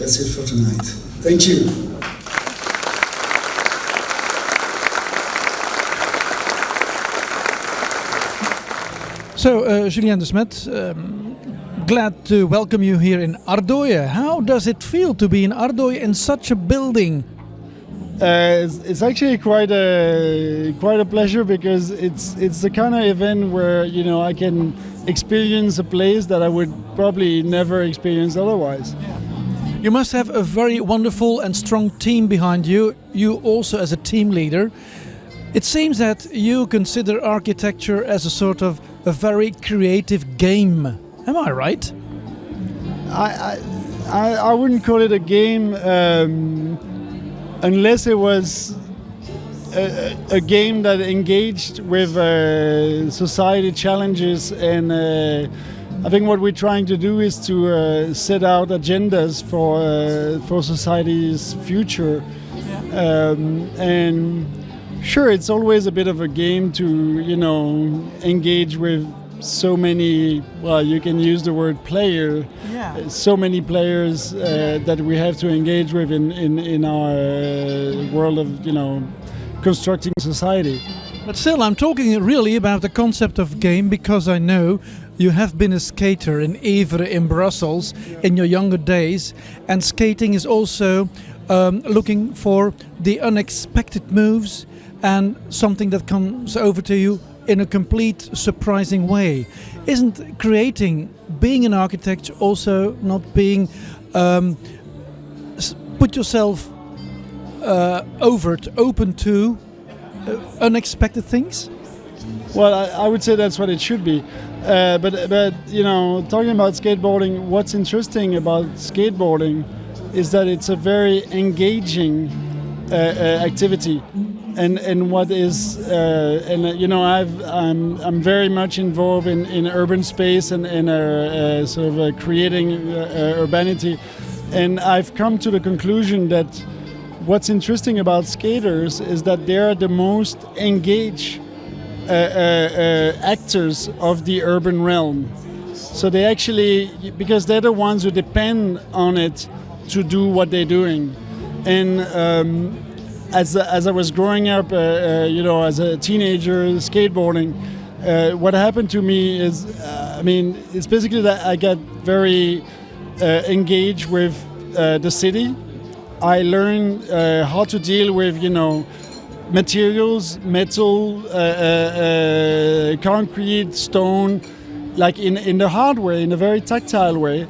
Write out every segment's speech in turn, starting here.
that's it for tonight. Thank you. So, Julien De Smedt, glad to welcome you here in Ardooien. How does it feel to be in Ardooien in such a building? It's actually quite a pleasure, because it's the kind of event where I can experience a place that I would probably never experience otherwise. You must have a very wonderful and strong team behind you. You also as a team leader. It seems that you consider architecture as a sort of a very creative game. Am I right? I wouldn't call it a game unless it was a game that engaged with society challenges, and I think what we're trying to do is to set out agendas for society's future, and sure, it's always a bit of a game to engage with so many. Well, you can use the word player. Yeah. So many players that we have to engage with in our world of constructing society. But still, I'm talking really about the concept of game, because I know you have been a skater in Evere in Brussels in your younger days, and skating is also looking for the unexpected moves and something that comes over to you in a complete surprising way. Isn't being an architect also not being put yourself open to unexpected things? Well, I would say that's what it should be. But talking about skateboarding, what's interesting about skateboarding is that it's a very engaging activity. And what is I'm very much involved in urban space and sort of creating urbanity, and I've come to the conclusion that what's interesting about skaters is that they are the most engaged actors of the urban realm. So they actually, because they're the ones who depend on it to do what they're doing, and as I was growing up, as a teenager, skateboarding, what happened to me is, it's basically that I got very engaged with the city. I learned how to deal with, materials, metal, concrete, stone, like in the hard way, in a very tactile way,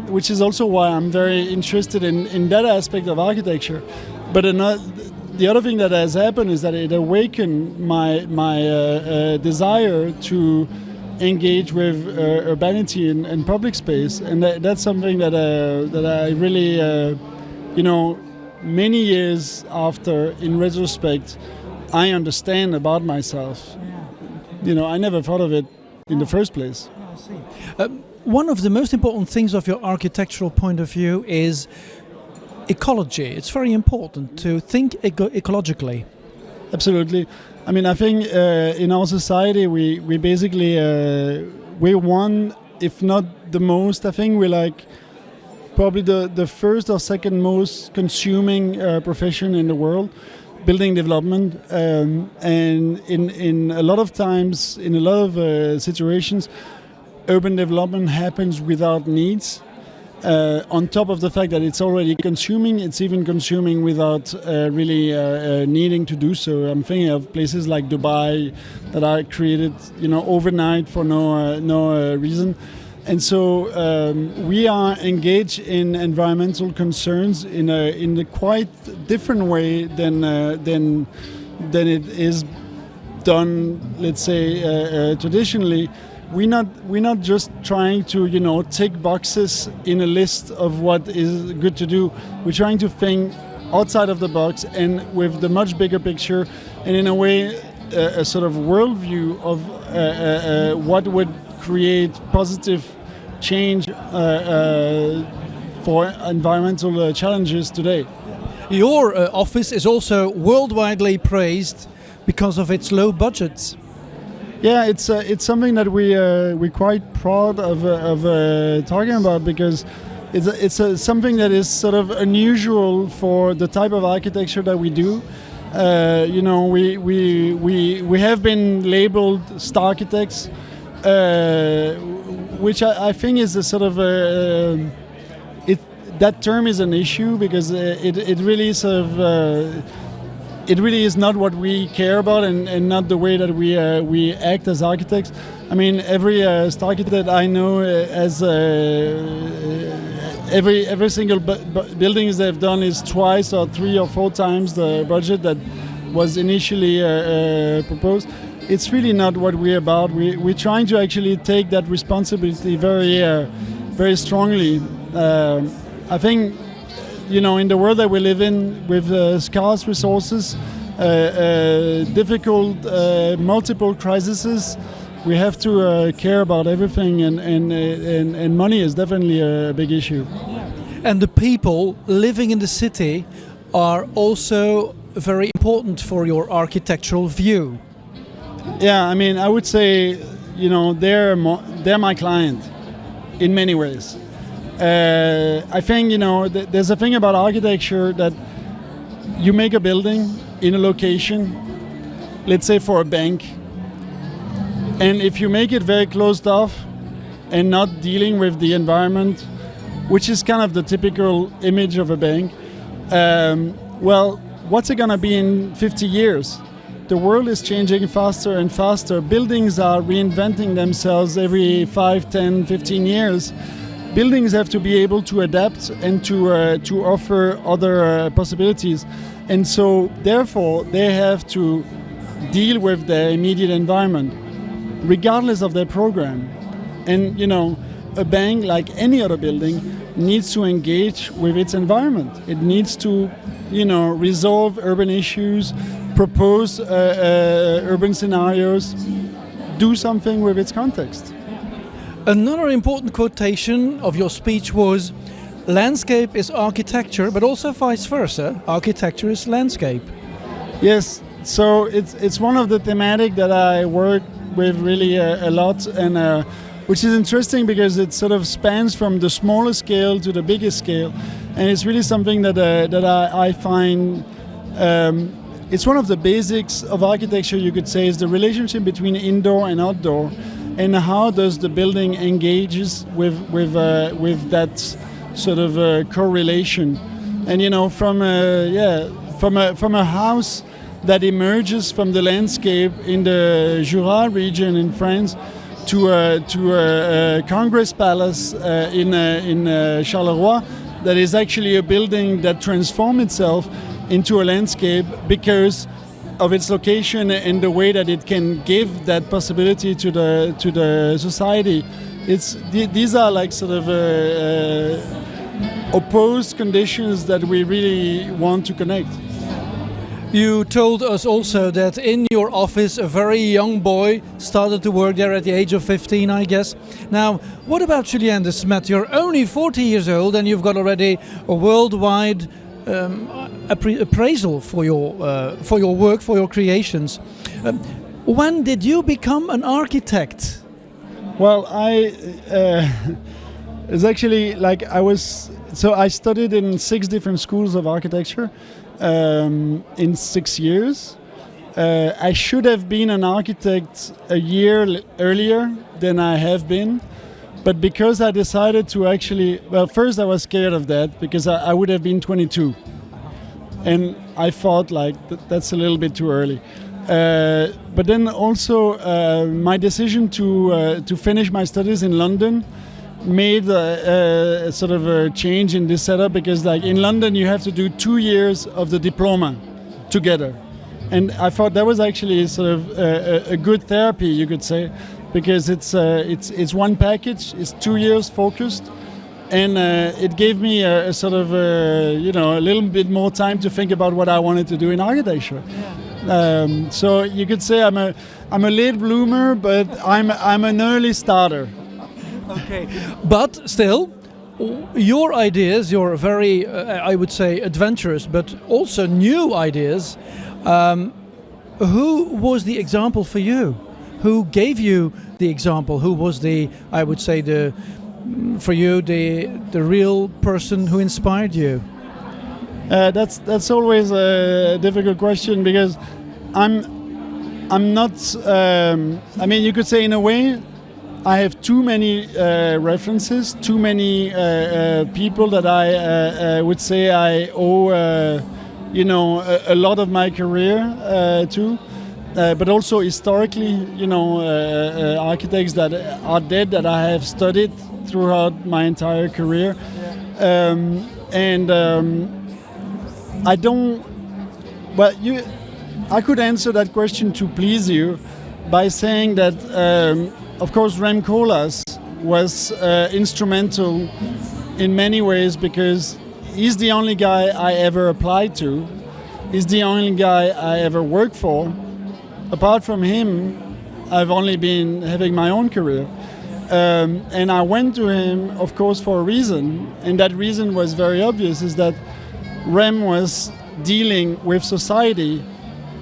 which is also why I'm very interested in that aspect of architecture. But the other thing that has happened is that it awakened my desire to engage with urbanity and public space, and that's something that I really, many years after, in retrospect, I understand about myself. Yeah. I never thought of it in the first place. Yeah, I see. One of the most important things of your architectural point of view is ecology. It's very important to think ecologically. Absolutely. I think in our society we basically we're one, if not the most. I think we're like probably the first or second most consuming profession in the world, building development, and in a lot of times, in a lot of situations, urban development happens without needs. On top of the fact that it's already consuming, it's even consuming without really needing to do so. I'm thinking of places like Dubai that are created, overnight for no reason. And so we are engaged in environmental concerns in a quite different way than it is done, let's say, traditionally. We're not just trying to tick boxes in a list of what is good to do. We're trying to think outside of the box and with the much bigger picture, and in a way a sort of worldview of what would create positive change for environmental challenges today. Your office is also worldwide praised because of its low budgets. Yeah, it's something that we're quite proud of talking about, because something that is sort of unusual for the type of architecture that we do. We have been labeled star architects, which I think is a sort of that term is an issue because it really sort of it really is not what we care about and not the way that we act as architects. I mean, every star architect that I know as every single buildings they've done is twice or 3 or 4 times the budget that was initially proposed. It's really not what we're about. We're trying to actually take that responsibility very strongly. I think, in the world that we live in, with scarce resources, difficult, multiple crises, we have to care about everything, and money is definitely a big issue. And the people living in the city are also very important for your architectural view. Yeah, I mean, I would say, they're my client in many ways. I think, there's a thing about architecture that you make a building in a location, let's say for a bank, and if you make it very closed off and not dealing with the environment, which is kind of the typical image of a bank, well, what's it going to be in 50 years? The world is changing faster and faster. Buildings are reinventing themselves every 5, 10, 15 years. Buildings have to be able to adapt and to offer other possibilities. And so, therefore, they have to deal with their immediate environment, regardless of their program. And, a bank, like any other building, needs to engage with its environment. It needs to, resolve urban issues, propose urban scenarios, do something with its context. Another important quotation of your speech was, landscape is architecture, but also vice versa. Architecture is landscape. Yes, so it's one of the thematic that I work with really a lot, and which is interesting because it sort of spans from the smaller scale to the biggest scale, and it's really something that I find it's one of the basics of architecture, you could say, is the relationship between indoor and outdoor, and how does the building engages with that sort of correlation. And from a house that emerges from the landscape in the Jura region in France to a Congress Palace in Charleroi, that is actually a building that transforms itself into a landscape because of its location and the way that it can give that possibility to the society. These are like sort of opposed conditions that we really want to connect. You told us also that in your office a very young boy started to work there at the age of 15, I guess. Now, what about Julien De Smedt? You're only 40 years old and you've got already a worldwide appraisal for your work, for your creations. When did you become an architect? Well, it's actually like I studied in 6 different schools of architecture in 6 years. I should have been an architect a year earlier than I have been. But because I decided to actually, well, first I was scared of that because I would have been 22. And I thought like that's a little bit too early. But then also my decision to finish my studies in London made a sort of a change in this setup, because like in London you have to do 2 years of the diploma together. And I thought that was actually sort of a good therapy, you could say, because it's one package, it's 2 years focused, and it gave me a sort of a little bit more time to think about what I wanted to do in architecture. Yeah. So you could say I'm a late bloomer, but I'm an early starter. Okay, but still, your ideas, your very I would say adventurous, but also new ideas. Who was the example for you? Who gave you the example? Who was the, I would say, for you the real person who inspired you? That's always a difficult question because I'm not. I mean, you could say in a way, I have too many references, too many people that I would say I owe, a lot of my career to. But also historically, architects that are dead that I have studied throughout my entire career, I don't. Well, I could answer that question to please you by saying that, of course, Rem Koolhaas was instrumental in many ways because he's the only guy I ever applied to. He's the only guy I ever worked for. Apart from him, I've only been having my own career. And I went to him, of course, for a reason. And that reason was very obvious, is that Rem was dealing with society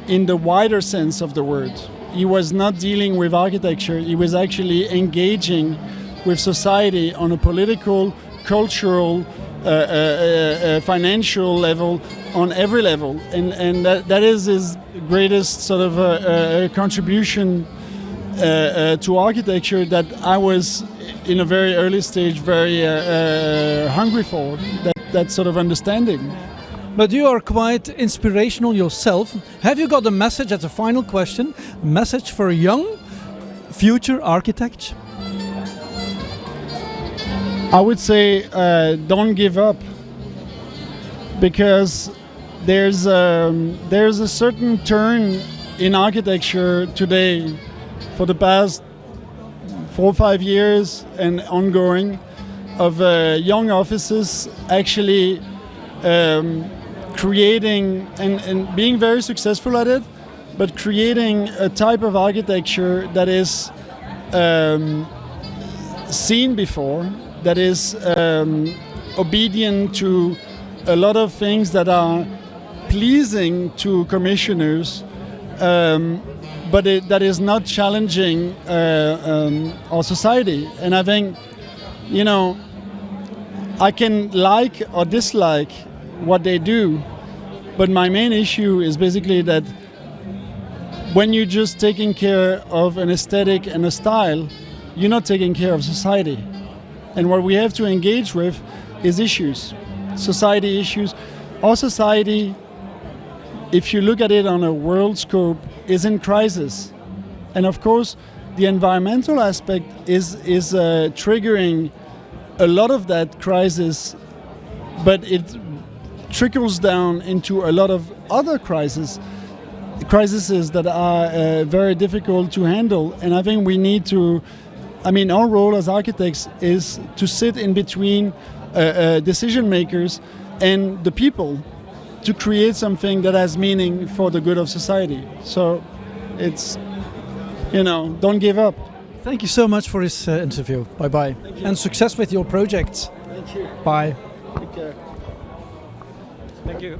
in the wider sense of the word. He was not dealing with architecture. He was actually engaging with society on a political, cultural, financial level, on every level. And that is his greatest sort of contribution to architecture that I was, in a very early stage, very hungry for, that sort of understanding. But you are quite inspirational yourself. Have you got a message, as a final question, a message for young future architects? I would say don't give up, because there's a certain turn in architecture today for the past 4 or 5 years and ongoing of young offices actually creating and being very successful at it, but creating a type of architecture that is seen before, that is obedient to a lot of things that are pleasing to commissioners, but that is not challenging our society. And I think, I can like or dislike what they do, but my main issue is basically that when you're just taking care of an aesthetic and a style, you're not taking care of society. And what we have to engage with is issues, society issues. Our society, if you look at it on a world scope, is in crisis. And of course, the environmental aspect is triggering a lot of that crisis, but it trickles down into a lot of other crises that are very difficult to handle. And I think we need to, our role as architects is to sit in between decision makers and the people to create something that has meaning for the good of society. So it's, don't give up. Thank you so much for this interview. Bye-bye. And success with your projects. Thank you. Bye. Take care. Thank you.